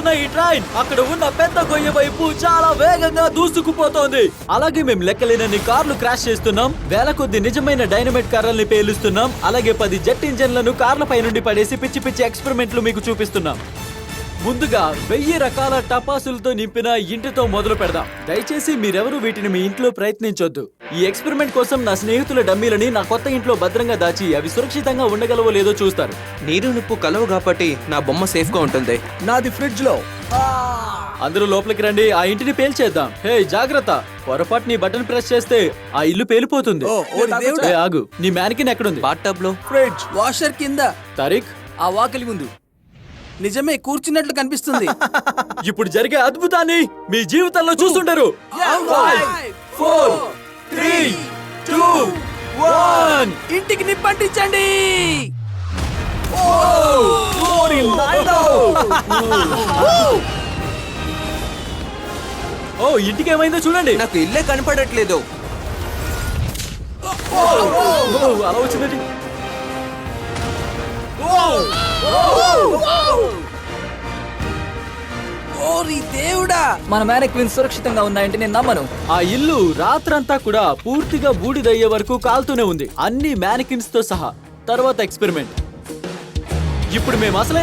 వస్తున్న ఈ ట్రైన్ అక్కడ ఉన్న పెద్ద గొయ్య వైపు చాలా వేగంగా దూసుకుపోతోంది. అలాగే మేము లెక్కలేనన్ని కార్లు క్రాష్ చేస్తున్నాం, వేల కొద్ది నిజమైన డైనమైట్ కార్లని పేలుస్తున్నాం, అలాగే 10 జెట్ ఇంజన్లను కార్లపై నుండి పడేసి పిచ్చి పిచ్చి ఎక్స్పెరిమెంట్లు మీకు చూపిస్తున్నాం. ముందుగా 1000 రకాల టపాసులతో నింపిన ఇంటితో మొదలు పెడదాం. దయచేసి మీరెవరూ వీటిని మీ ఇంట్లో ప్రయత్నించొద్దు. ఈ ఎక్స్పెరిమెంట్ కోసం నా స్నేహితుల డమ్మీలని నా కొత్త ఇంట్లో భద్రంగా దాచి అవి సురక్షితంగా ఉండగలవో లేదో చూస్తారు. నీరు నిప్పు కలవు కాబట్టి నా బొమ్మ సేఫ్ గా ఉంటుంది. నాది ఫ్రిడ్జ్ లో. అందరూ లోపలికి రండి, ఆ ఇంటిని పేల్చేద్దాం. హే జాగ్రత్త, పొరపాటు నీ బటన్ ప్రెస్ చేస్తే ఆ ఇల్లు పేలిపోతుంది. ఏ, ఆగు, నీ మ్యానికిన్ ఎక్కడుంది? బాత్ టబ్ లో. ఫ్రిడ్జ్ వాషర్ కింద. తారిక్, ఆ వాకిలి ముందు. నిజమే, కూర్చున్నట్లు కనిపిస్తుంది. ఇప్పుడు జరిగే అద్భుతాన్ని మీ జీవితంలో చూస్తుంటారు. 5, 4, 3, 2, 1. ఇంటికి నిప్పంటించండి. ఓ, ఇంటికి ఏమైందో చూడండి. నాకు ఇల్లే కనపడట్లేదు. ఓ, అలా వచ్చిందండి. ఓరి దేవుడా, మన మ్యానిక్విన్ సురక్షితంగా ఉన్నాయంటే నేను నమ్మను. ఆ ఇల్లు రాత్రంతా కూడా పూర్తిగా బూడిదయ్యే వరకు కాలుతూనే ఉంది, అన్ని మ్యానికిన్స్ తో సహా. తర్వాత ఎక్స్పెరిమెంట్. ఇప్పుడు మేము అసలైన